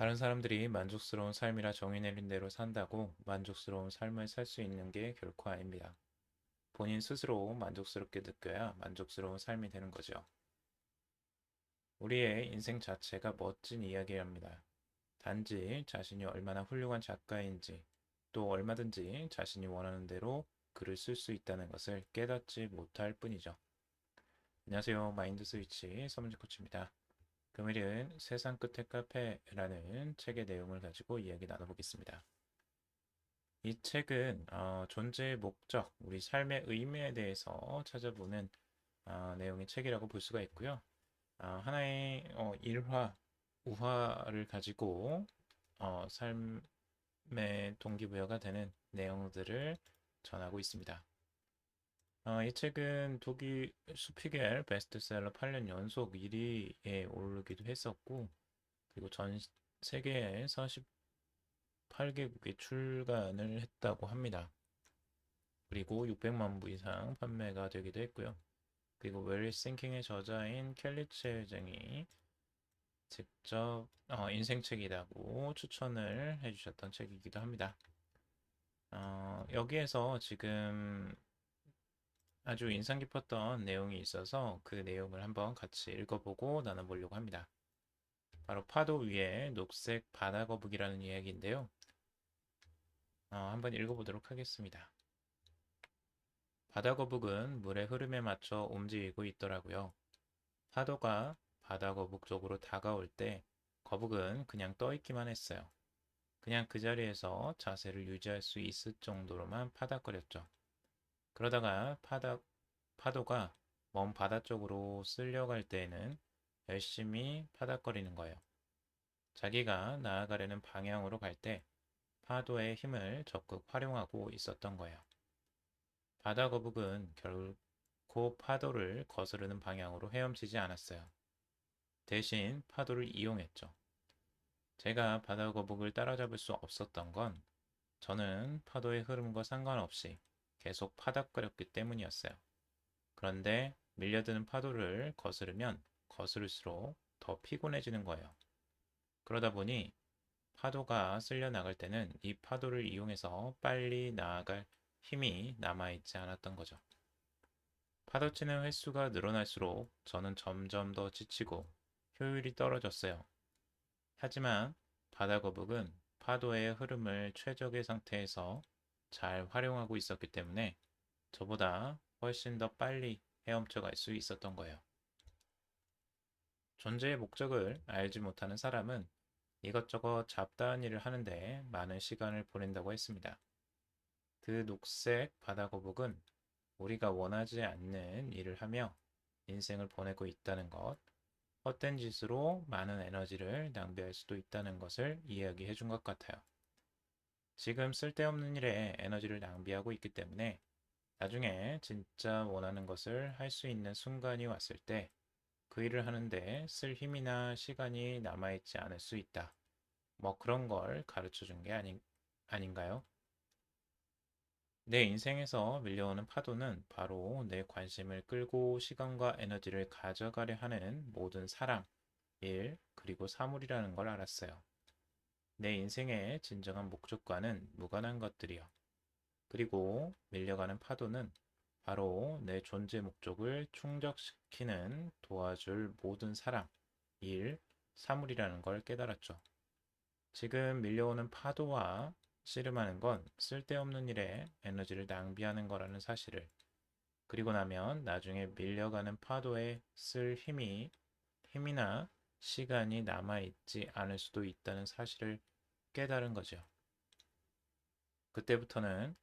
다른 사람들이 만족스러운 삶이라 정의 내린 대로 산다고 만족스러운 삶을 살 수 있는 게 결코 아닙니다. 본인 스스로 만족스럽게 느껴야 만족스러운 삶이 되는 거죠. 우리의 인생 자체가 멋진 이야기랍니다. 단지 자신이 얼마나 훌륭한 작가인지 또 얼마든지 자신이 원하는 대로 글을 쓸 수 있다는 것을 깨닫지 못할 뿐이죠. 안녕하세요. 마인드 스위치 서문지 코치입니다. 금일은 세상 끝의 카페라는 책의 내용을 가지고 이야기 나눠보겠습니다. 이 책은 존재의 목적, 우리 삶의 의미에 대해서 찾아보는 내용의 책이라고 볼 수가 있고요. 하나의 일화, 우화를 가지고 삶의 동기부여가 되는 내용들을 전하고 있습니다. 이 책은 독일 수피겔 베스트셀러 8년 연속 1위에 오르기도 했었고, 그리고 전 세계에 48개국에 출간을 했다고 합니다. 그리고 600만 부 이상 판매가 되기도 했고요. 그리고 Where is Thinking의 저자인 켈리 체증이 직접 인생책이라고 추천을 해주셨던 책이기도 합니다. 여기에서 지금 아주 인상 깊었던 내용이 있어서 그 내용을 한번 같이 읽어보고 나눠보려고 합니다. 바로 파도 위에 녹색 바다 거북이라는 이야기인데요. 한번 읽어보도록 하겠습니다. 바다 거북은 물의 흐름에 맞춰 움직이고 있더라고요. 파도가 바다 거북 쪽으로 다가올 때 거북은 그냥 떠 있기만 했어요. 그냥 그 자리에서 자세를 유지할 수 있을 정도로만 파닥거렸죠. 그러다가 파도가 먼 바다 쪽으로 쓸려갈 때에는 열심히 파닥거리는 거예요. 자기가 나아가려는 방향으로 갈 때 파도의 힘을 적극 활용하고 있었던 거예요. 바다 거북은 결코 파도를 거스르는 방향으로 헤엄치지 않았어요. 대신 파도를 이용했죠. 제가 바다 거북을 따라잡을 수 없었던 건 저는 파도의 흐름과 상관없이 계속 파닥거렸기 때문이었어요. 그런데 밀려드는 파도를 거스르면 거스를수록 더 피곤해지는 거예요. 그러다 보니 파도가 쓸려 나갈 때는 이 파도를 이용해서 빨리 나아갈 힘이 남아있지 않았던 거죠. 파도치는 횟수가 늘어날수록 저는 점점 더 지치고 효율이 떨어졌어요. 하지만 바다거북은 파도의 흐름을 최적의 상태에서 잘 활용하고 있었기 때문에 저보다 훨씬 더 빨리 헤엄쳐 갈 수 있었던 거예요. 존재의 목적을 알지 못하는 사람은 이것저것 잡다한 일을 하는데 많은 시간을 보낸다고 했습니다. 그 녹색 바다거북은 우리가 원하지 않는 일을 하며 인생을 보내고 있다는 것, 헛된 짓으로 많은 에너지를 낭비할 수도 있다는 것을 이야기해 준 것 같아요. 지금 쓸데없는 일에 에너지를 낭비하고 있기 때문에 나중에 진짜 원하는 것을 할 수 있는 순간이 왔을 때 그 일을 하는데 쓸 힘이나 시간이 남아있지 않을 수 있다. 뭐 그런 걸 가르쳐 준 게 아닌가요? 내 인생에서 밀려오는 파도는 바로 내 관심을 끌고 시간과 에너지를 가져가려 하는 모든 사람, 일, 그리고 사물이라는 걸 알았어요. 내 인생의 진정한 목적과는 무관한 것들이요. 그리고 밀려가는 파도는 바로 내 존재 목적을 충족시키는 도와줄 모든 사람, 일, 사물이라는 걸 깨달았죠. 지금 밀려오는 파도와 씨름하는 건 쓸데없는 일에 에너지를 낭비하는 거라는 사실을, 그리고 나면 나중에 밀려가는 파도에 쓸 힘이나 시간이 남아있지 않을 수도 있다는 사실을 깨달은 거죠. 그때부터는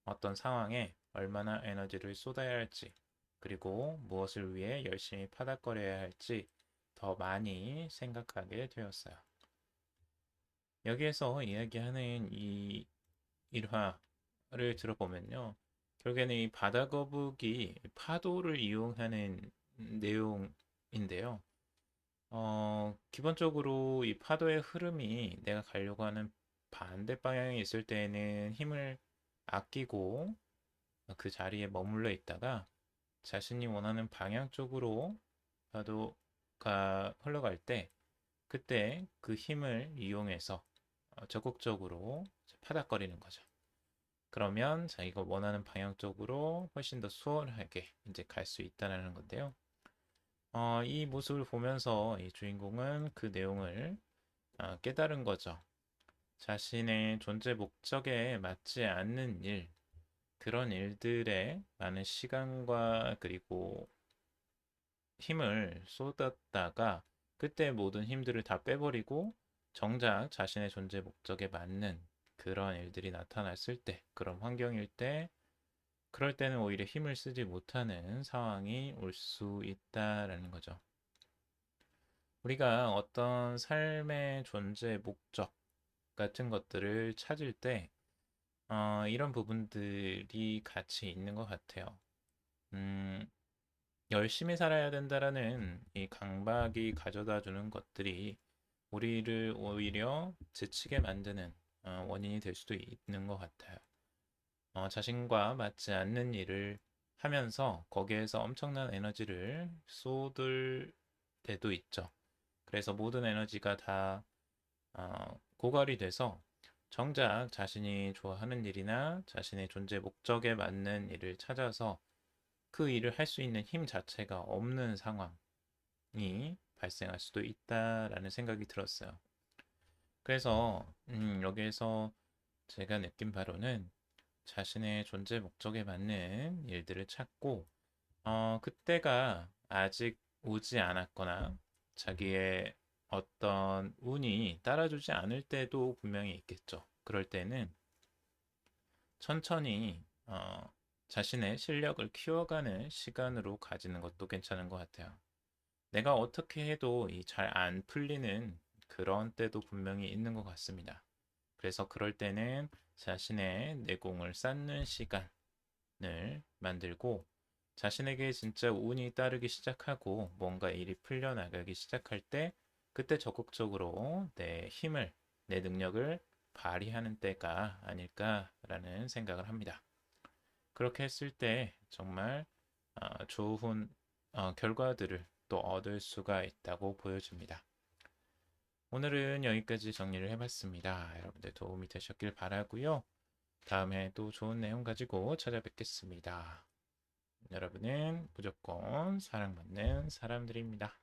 어떤 상황에 얼마나 에너지를 쏟아야 할지, 그리고 무엇을 위해 열심히 파닥거려야 할지 더 많이 생각하게 되었어요. 여기에서 이야기하는 이 일화를 들어보면요. 결국에는 이 바다거북이 파도를 이용하는 내용인데요. 기본적으로 이 파도의 흐름이 내가 가려고 하는 반대 방향에 있을 때에는 힘을 아끼고 그 자리에 머물러 있다가 자신이 원하는 방향 쪽으로 파도가 흘러갈 때 그때 그 힘을 이용해서 적극적으로 파닥거리는 거죠. 그러면 자기가 원하는 방향 쪽으로 훨씬 더 수월하게 이제 갈 수 있다는 건데요. 이 모습을 보면서 이 주인공은 그 내용을 깨달은 거죠. 자신의 존재 목적에 맞지 않는 일, 그런 일들에 많은 시간과 그리고 힘을 쏟았다가 그때 모든 힘들을 다 빼버리고 정작 자신의 존재 목적에 맞는 그런 일들이 나타났을 때, 그런 환경일 때, 그럴 때는 오히려 힘을 쓰지 못하는 상황이 올 수 있다라는 거죠. 우리가 어떤 삶의 존재 목적 같은 것들을 찾을 때, 이런 부분들이 같이 있는 것 같아요. 음, 열심히 살아야 된다라는 이 강박이 가져다 주는 것들이 우리를 오히려 지치게 만드는 원인이 될 수도 있는 것 같아요. 자신과 맞지 않는 일을 하면서 거기에서 엄청난 에너지를 쏟을 때도 있죠. 그래서 모든 에너지가 다 고갈이 돼서 정작 자신이 좋아하는 일이나 자신의 존재 목적에 맞는 일을 찾아서 그 일을 할 수 있는 힘 자체가 없는 상황이 발생할 수도 있다라는 생각이 들었어요. 그래서 여기에서 제가 느낀 바로는 자신의 존재 목적에 맞는 일들을 찾고 그때가 아직 오지 않았거나 자기의 어떤 운이 따라주지 않을 때도 분명히 있겠죠. 그럴 때는 천천히 자신의 실력을 키워가는 시간으로 가지는 것도 괜찮은 것 같아요. 내가 어떻게 해도 잘 안 풀리는 그런 때도 분명히 있는 것 같습니다. 그래서 그럴 때는 자신의 내공을 쌓는 시간을 만들고 자신에게 진짜 운이 따르기 시작하고 뭔가 일이 풀려나가기 시작할 때 그때 적극적으로 내 힘을, 내 능력을 발휘하는 때가 아닐까라는 생각을 합니다. 그렇게 했을 때 정말 좋은 결과들을 또 얻을 수가 있다고 보여집니다. 오늘은 여기까지 정리를 해봤습니다. 여러분들 도움이 되셨길 바라고요. 다음에 또 좋은 내용 가지고 찾아뵙겠습니다. 여러분은 무조건 사랑받는 사람들입니다.